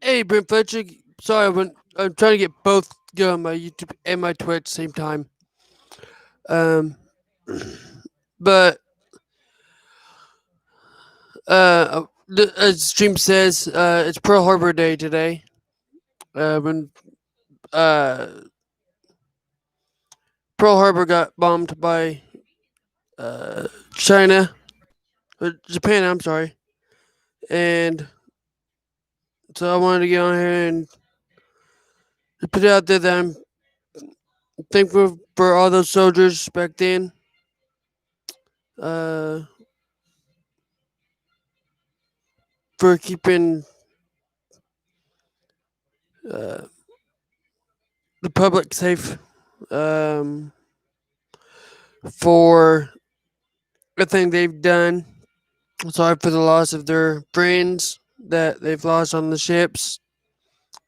Hey, Brent Fletcher. Sorry, I'm trying to get both going on my YouTube and my Twitch at the same time. Um, but as the stream says, it's Pearl Harbor Day today. When uh, Pearl Harbor got bombed by China, Japan. I'm sorry, and so I wanted to get on here and put it out there that I'm thankful for all those soldiers back then. Uh, for keeping uh, the public safe. Um, for everything they've done. Sorry for the loss of their friends that they've lost on the ships,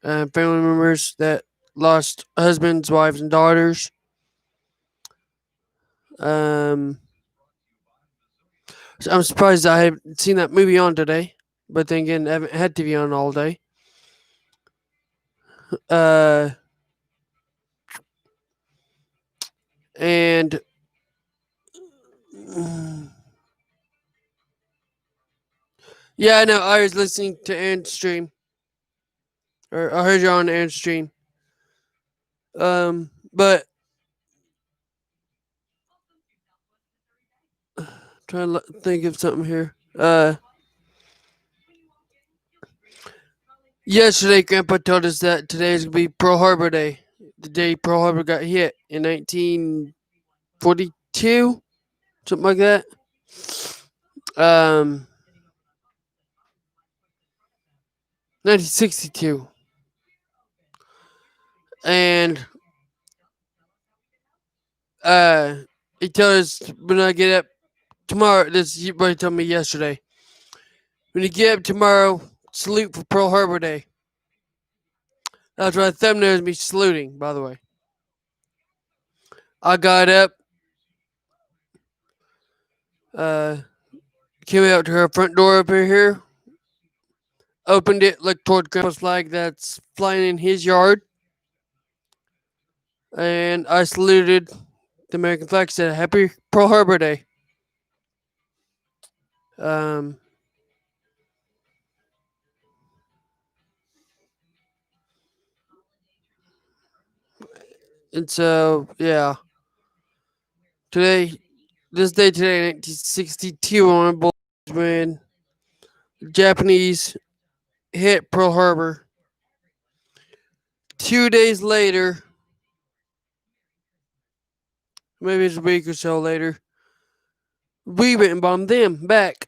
family members that lost husbands, wives, and daughters. Um, so I'm surprised I haven't seen that movie on today, but then again, I haven't had TV on all day. Uh, and yeah, I know. I was listening to Aaron's stream, or I heard you on Aaron's stream. But trying to think of something here. Yesterday, Grandpa told us that today is going to be Pearl Harbor Day. The day Pearl Harbor got hit in 1942, something like that. Um, 1962. And uh, he told us when I get up tomorrow, this he told me yesterday. When you get up tomorrow, salute for Pearl Harbor Day. That's why the thumbnail is me saluting, by the way. I got up, uh, came out to her front door up here, opened it, looked toward Grandpa's flag that's flying in his yard, and I saluted the American flag, said Happy Pearl Harbor Day. Um, and so, yeah, today, this day today, 1962, on when the Japanese hit Pearl Harbor. 2 days later, maybe it's a week or so later, we went and bombed them back.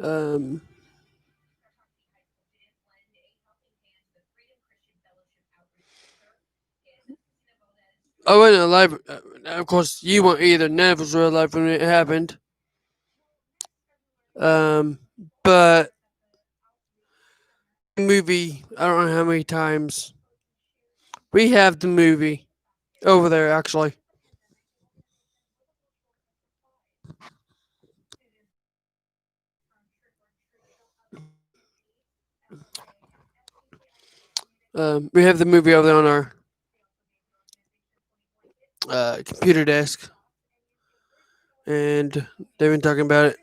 Um, I wasn't alive. Of course, you weren't either. None of us were alive when it happened. Um, but movie, I don't know how many times we have the movie over there. Actually, we have the movie over there on our computer desk, and they've been talking about it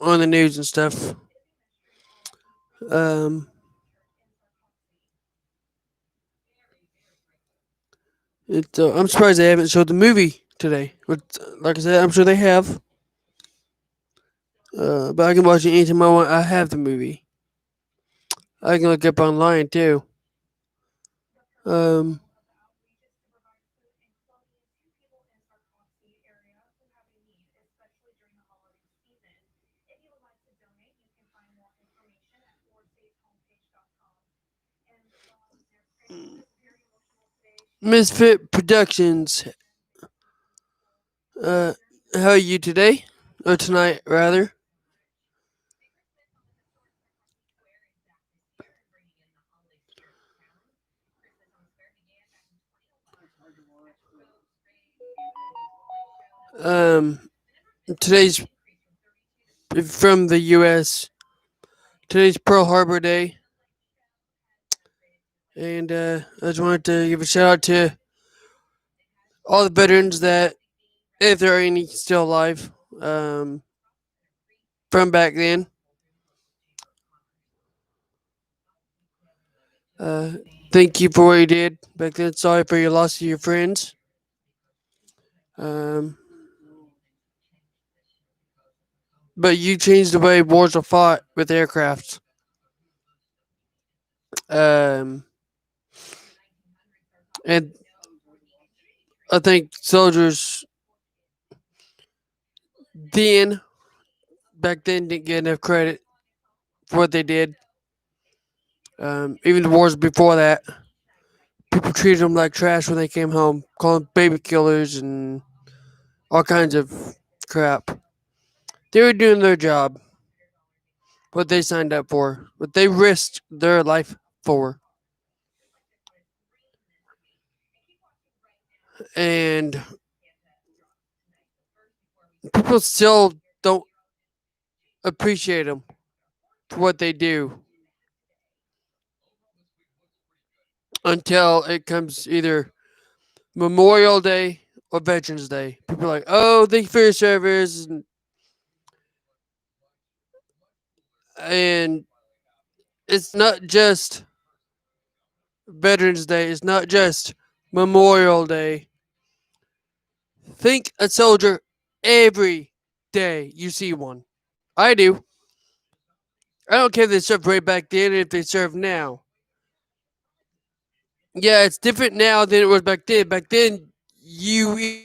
on the news and stuff. Um, I'm surprised they haven't showed the movie today. But like I said, I'm sure they have. But I can watch it anytime I want. I have the movie. I can look up online too. Um, Misfit Productions. Uh, how are you today? Or tonight, rather? Um, today's from the U.S. Today's Pearl Harbor Day, and I just wanted to give a shout out to all the veterans that, if there are any still alive, um, from back then. Uh, Thank you for what you did back then. Sorry for your loss of your friends. Um, but you changed the way wars are fought with aircraft. Um, and I think soldiers then, back then, didn't get enough credit for what they did. Even the wars before that, people treated them like trash when they came home, calling them baby killers and all kinds of crap. They were doing their job, what they signed up for, what they risked their life for. And people still don't appreciate them for what they do until it comes either Memorial Day or Veterans Day. People are like, oh, thank you for your service. And it's not just Veterans Day, it's not just Memorial Day. Think a soldier every day you see one. I do. I don't care if they served way back then or if they serve now. Yeah, it's different now than it was back then. Back then, you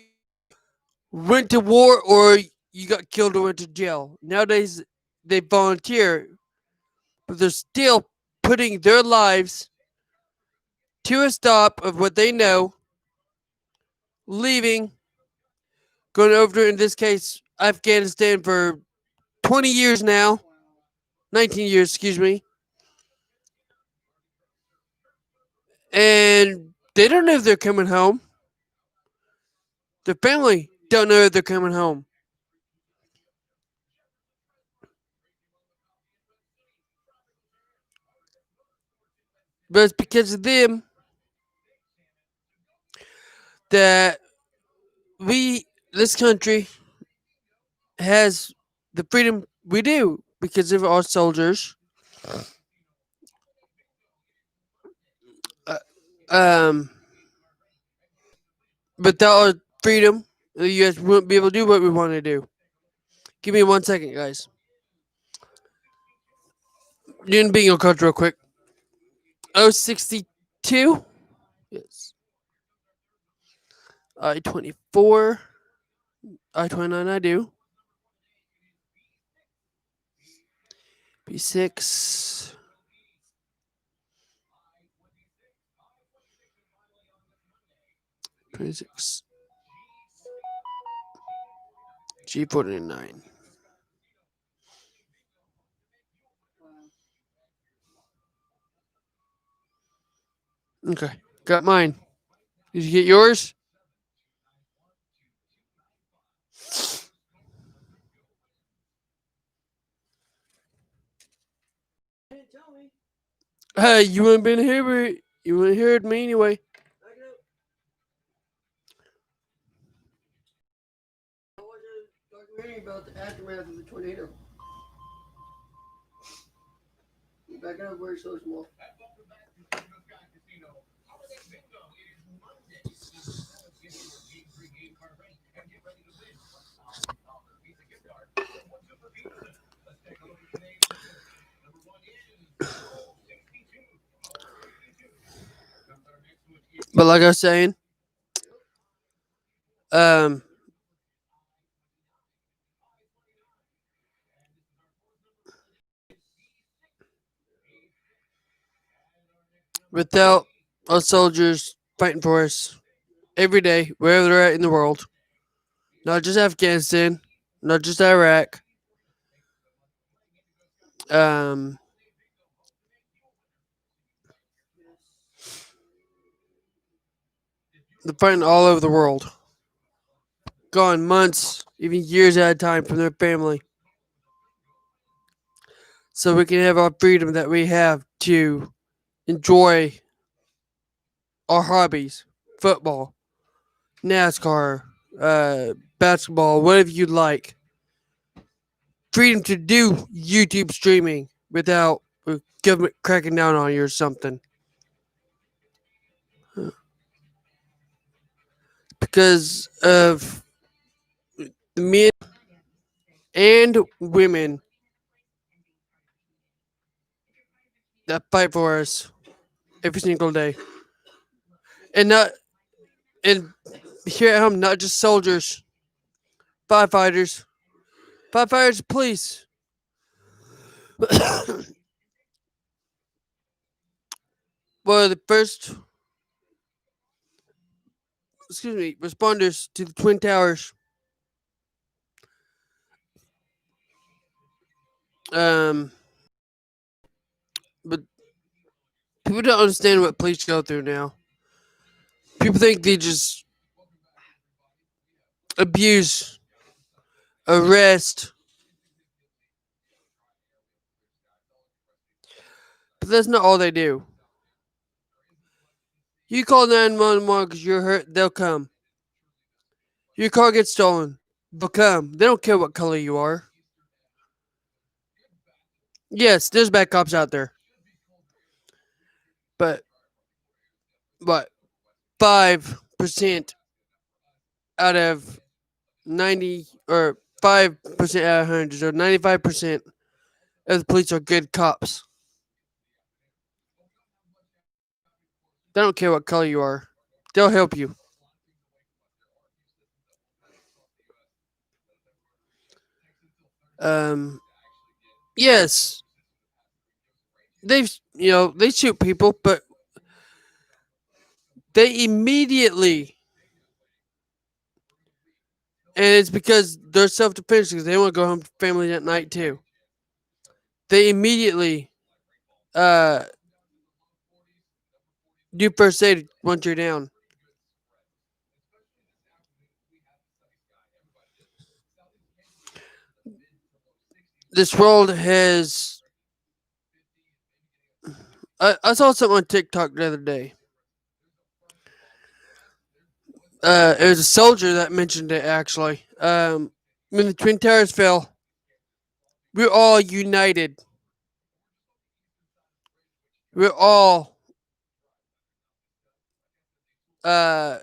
went to war or you got killed or went to jail. Nowadays, they volunteer, but they're still putting their lives to a stop of what they know, leaving, going over, in this case, Afghanistan for 20 years now, 19 years, excuse me, and they don't know if they're coming home. Their family don't know if they're coming home. But it's because of them that this country, has the freedom we do because of our soldiers. Uh, um, without our freedom, the U.S. wouldn't be able to do what we want to do. Give me 1 second, guys. Doing bingo cards real quick. 062. Yes. I-24. I-29 I do. B6. 26. G49. Okay. Got mine. Did you get yours? Hey, you wouldn't been here, but you wouldn't heard me anyway. I wasn't talking about the aftermath of the tornado. Back up where it's so small. But like I was saying, um, without our soldiers fighting for us every day, wherever they're at in the world, not just Afghanistan, not just Iraq, um, they're fighting all over the world, gone months, even years at a time from their family. so we can have our freedom that we have to enjoy our hobbies, football, NASCAR, basketball, whatever you like. Freedom to do YouTube streaming without government cracking down on you or something. Because of the men and women that fight for us every single day. And not and here at home, not just soldiers, firefighters, police. Were the first, responders to the Twin Towers. Um, but people don't understand what police go through now. People think they just abuse, arrest, but that's not all they do. You call 911 because you're hurt, they'll come. Your car gets stolen, they'll come. They don't care what color you are. Yes, there's bad cops out there, but what 5% out of 90 or 5% out of 100 or 95% of the police are good cops. They don't care what color you are. They'll help you. Um, yes, they shoot people, but they immediately, and it's because they're self defense because they want to go home to family at night too. They immediately uh do first aid once you're down. This world has. I saw something on TikTok the other day. It was a soldier that mentioned it actually. When the Twin Towers fell, we're all united. We're all uh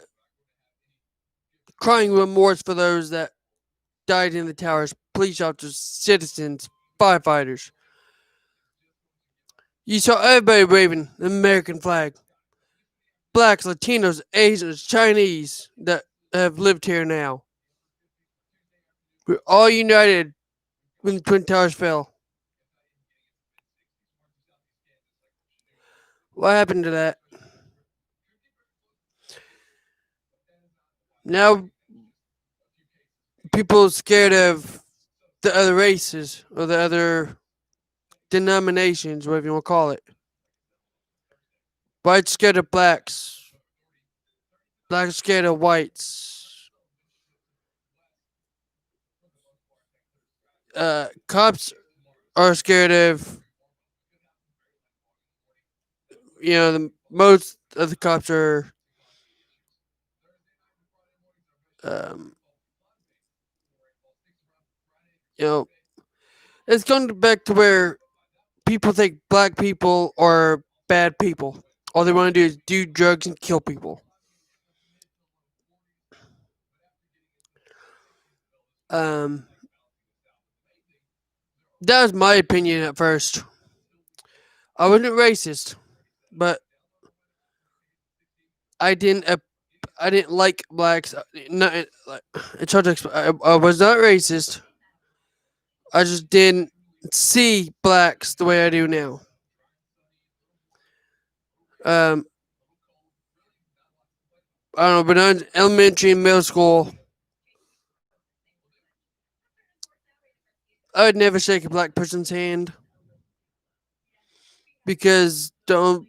crying remorse for those that died in the towers, police officers, citizens, firefighters. You saw everybody waving the American flag. Blacks, Latinos, Asians, Chinese that have lived here now. We're all united when the Twin Towers fell. What happened to that? Now people are scared of the other races or the other denominations, whatever you want to call it. Whites scared of blacks. Blacks scared of whites. Cops are scared of, most of the cops are, um, you know, it's going back to where people think black people are bad people. All they want to do is do drugs and kill people. Um, that was my opinion at first. I wasn't racist, but I didn't. I didn't like blacks. Not, it's hard to explain. I was not racist. I just didn't see blacks the way I do now. Um, I don't know, but in elementary and middle school, I would never shake a black person's hand because don't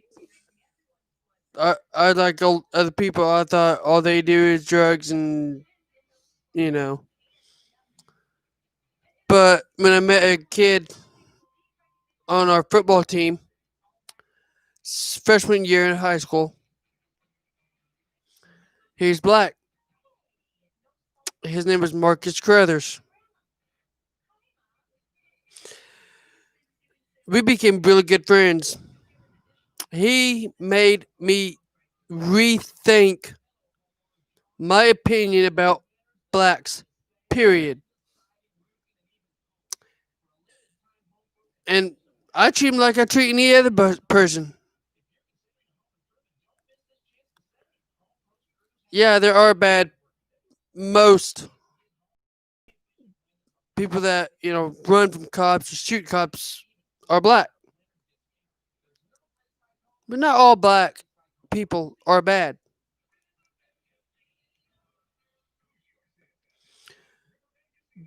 I like other people. I thought all they do is drugs and you know. But when I met a kid on our football team, freshman year in high school. He's black. His name is Marcus Carruthers. We became really good friends. He made me rethink my opinion about blacks, period. And I treat him like I treat any other person. Yeah, there are bad. Most people that, run from cops or shoot cops are black. But not all black people are bad.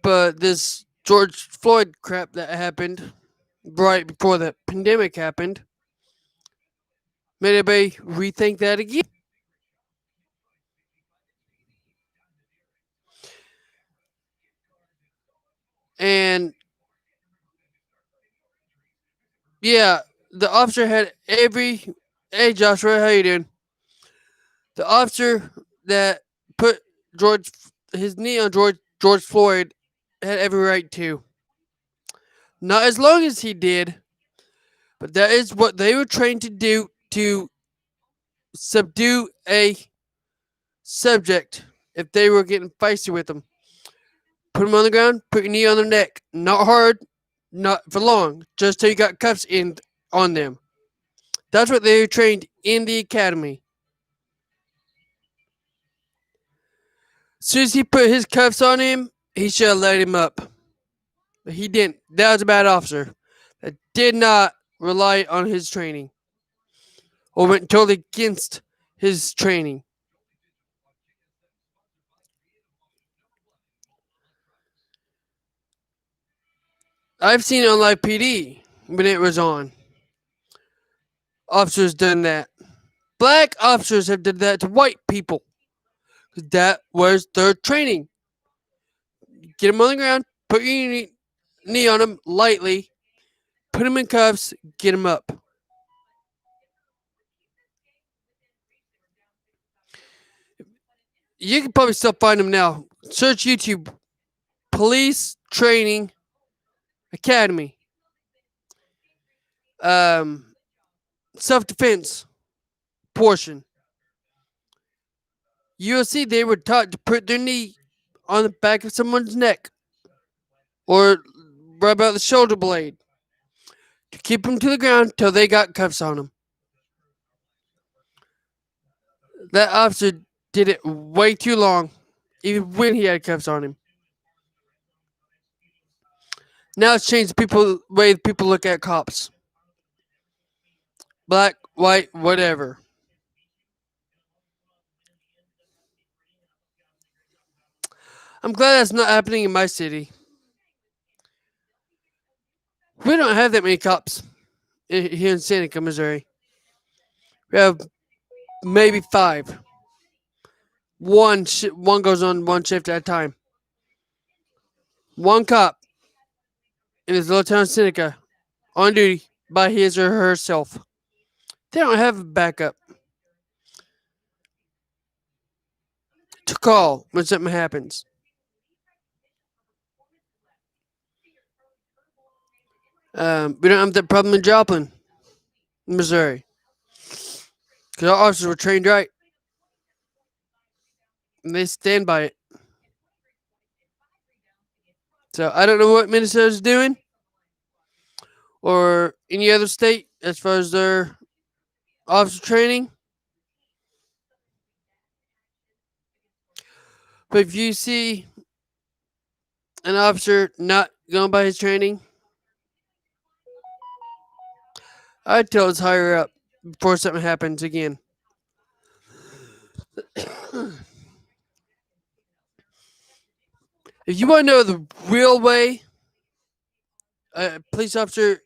But this George Floyd crap that happened right before the pandemic happened made everybody rethink that again. And yeah, the officer had every. Hey, Joshua, how you doing? The officer that put George his knee on George Floyd had every right to. Not as long as he did, but that is what they were trained to do to subdue a subject if they were getting feisty with them. Put them on the ground, put your knee on their neck. Not hard, not for long, just till you got cuffs in on them. That's what they were trained in the academy. As soon as he put his cuffs on him, he should have let him up. But he didn't. That was a bad officer. That did not rely on his training. Or went totally against his training. I've seen it on live PD when it was on. Officers done that. Black officers have done that to white people. Because that was their training. Get them on the ground, put your knee on them lightly, put them in cuffs, get them up. You can probably still find them now. Search YouTube, Police Training Academy, self-defense portion. You'll see they were taught to put their knee on the back of someone's neck or right about the shoulder blade to keep them to the ground till they got cuffs on them. That officer did it way too long, even when he had cuffs on him. Now it's changed the way people look at cops. Black, white, whatever. I'm glad that's not happening in my city. We don't have that many cops here in Seneca, Missouri. We have maybe 5. One goes on one shift at a time. One cop in his little town Seneca on duty by his or herself. They don't have a backup to call when something happens. We don't have that problem in Joplin, Missouri. Because our officers were trained right. And they stand by it. So I don't know what Minnesota's doing or any other state as far as their officer training. But if you see an officer not going by his training, I'd tell his higher up before something happens again. If you want to know the real way a police officer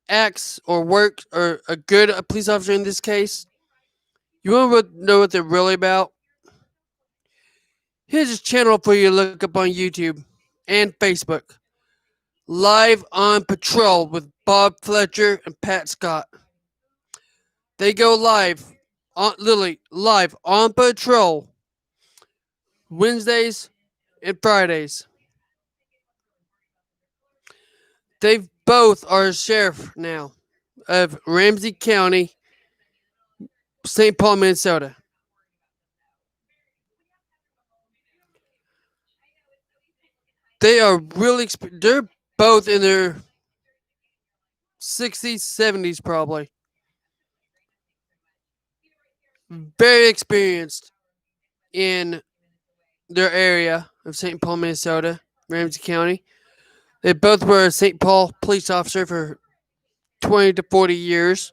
acts or works, or a good police officer in this case, you want to know what they're really about? Here's a channel for you to look up on YouTube and Facebook. live on patrol with Bob Fletcher and Pat Scott. They go live on literally live on patrol Wednesdays and Fridays. They both are sheriff now of Ramsey County, St. Paul, Minnesota. They are really they're both in their 60s, 70s probably. Very experienced in their area of St. Paul, Minnesota, Ramsey County. They both were a St. Paul police officer for 20 to 40 years.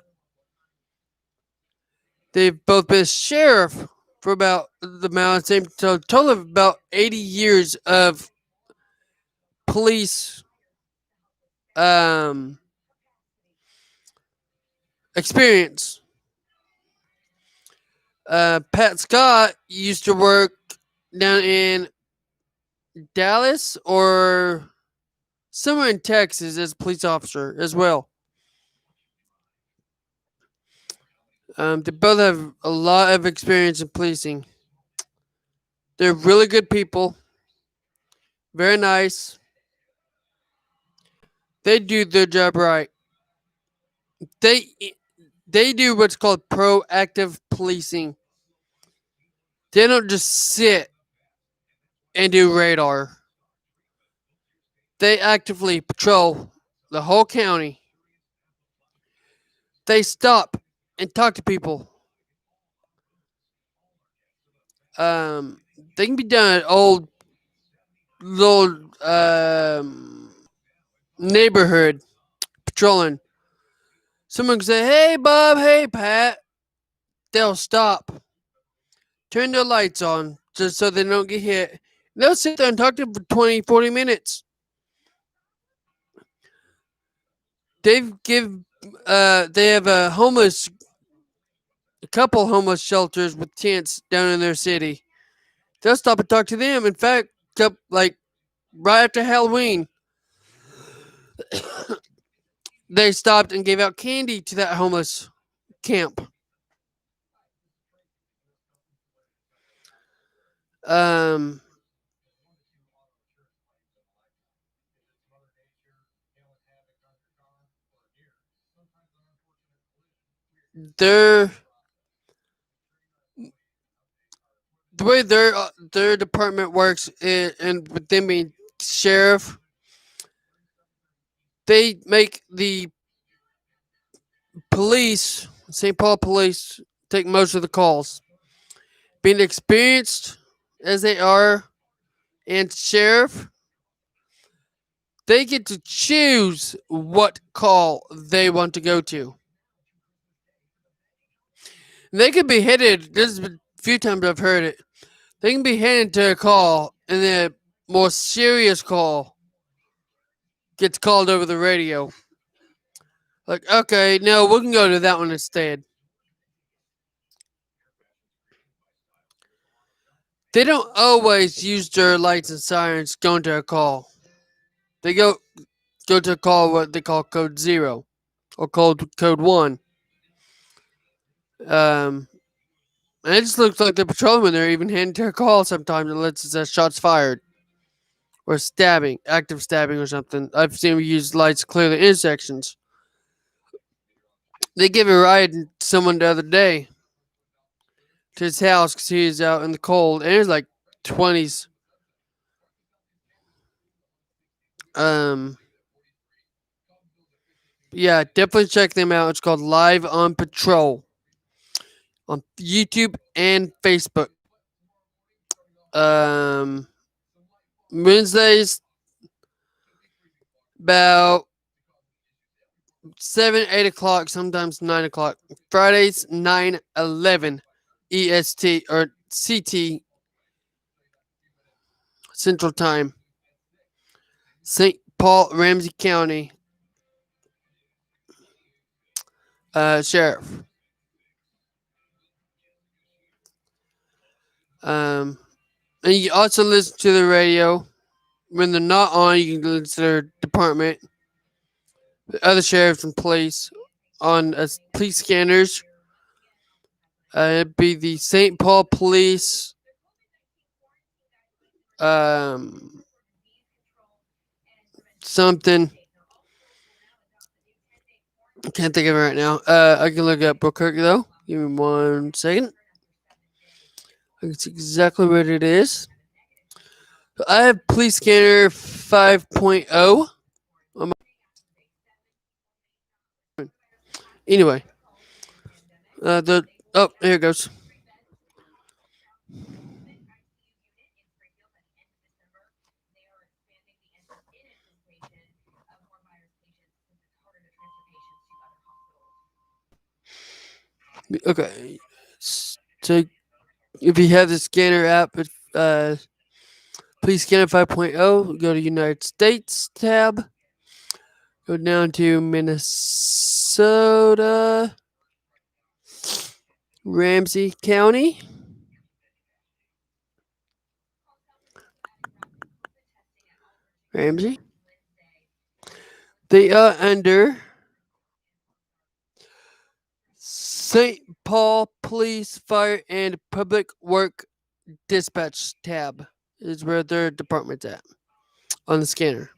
They've both been sheriff for about the amount, same total of about 80 years of police um, experience. Pat Scott used to work down in Dallas or somewhere in Texas as a police officer as well. They both have a lot of experience in policing. They're really good people, very nice. They do their job right. They they do what's called proactive policing. They don't just sit and do radar. They actively patrol the whole county. They stop and talk to people. They can be done at old little neighborhood patrolling. Someone can say, "Hey, Bob. Hey, Pat." They'll stop, turn their lights on just so they don't get hit. They'll sit there and talk to them for 20, 40 minutes. They have a couple homeless shelters with tents down in their city. They'll stop and talk to them. In fact, like right after Halloween, they stopped and gave out candy to that homeless camp. Um, their the way their department works, and with them being sheriff, they make the police, St. Paul police, take most of the calls. Being experienced as they are, and sheriff, they get to choose what call they want to go to. They could be headed. This is a few times I've heard it. They can be headed to a call, and then a more serious call gets called over the radio. Like, okay, no, we can go to that one instead. They don't always use their lights and sirens going to a call. They go to a call what they call code 0 or code 1. Um, and it just looks like the patrolmen they're even heading to a call sometimes unless it says shots fired or stabbing, active stabbing or something. I've seen them use lights to clear the intersections. They gave a ride to someone the other day to his house because he was out in the cold, and it was like 20s. Um, yeah, definitely check them out. It's called Live on Patrol on YouTube and Facebook. Um, Wednesdays about 7, 8 o'clock, sometimes 9 o'clock. Fridays 9:11 EST or CT Central Time. St. Paul, Ramsey County Sheriff. And you also listen to the radio When they're not on, you can go to their department. The other sheriffs and police on police scanners. It'd be the St. Paul Police. Um, something. I can't think of it right now. I can look it up real quick though. Give me 1 second. I can see exactly what it is. I have Police Scanner 5.0. Anyway, the oh here it goes. Okay, so if you have the scanner app, please scanner 5.0. Go to United States tab. Go down to Minnesota, Ramsey County. Ramsey. They are under St. Paul Police Fire and Public Work Dispatch tab is where their department's at on the scanner.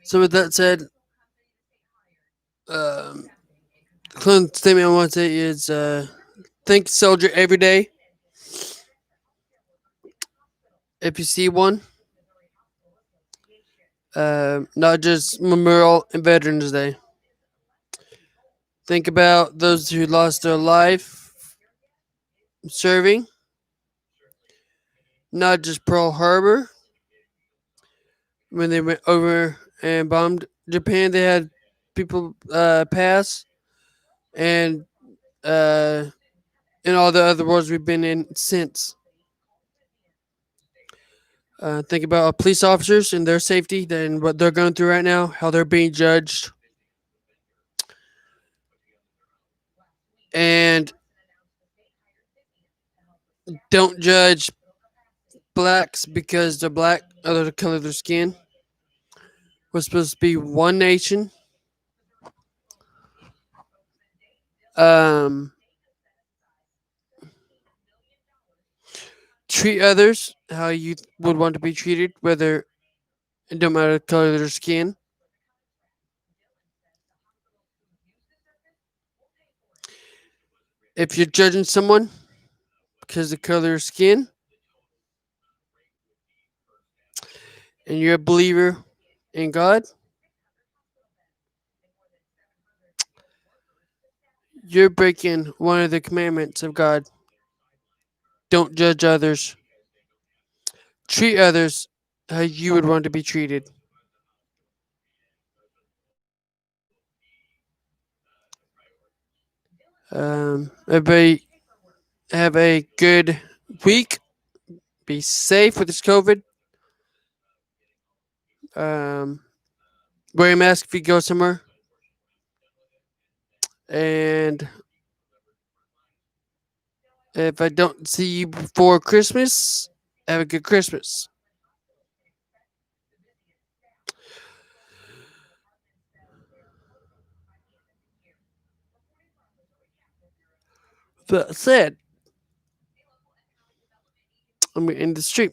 So with that said, um, the closing statement I want to say is thank soldier every day. If you see one, not just Memorial and Veterans Day. Think about those who lost their life serving, not just Pearl Harbor. When they went over and bombed Japan, they had people pass, and in all the other wars we've been in since. Think about our police officers and their safety and what they're going through right now, how they're being judged. And don't judge blacks because they're black or the color of their skin. We're supposed to be one nation. Um, treat others how you would want to be treated, whether it don't matter the color of their skin. If you're judging someone because of the color of their skin and you're a believer in God, you're breaking one of the commandments of God. Don't judge others. Treat others how you would want to be treated. Everybody have a good week. Be safe with this COVID. Um, wear a mask if you go somewhere. And if I don't see you before Christmas, have a good Christmas. That said, I'm going to end the stream.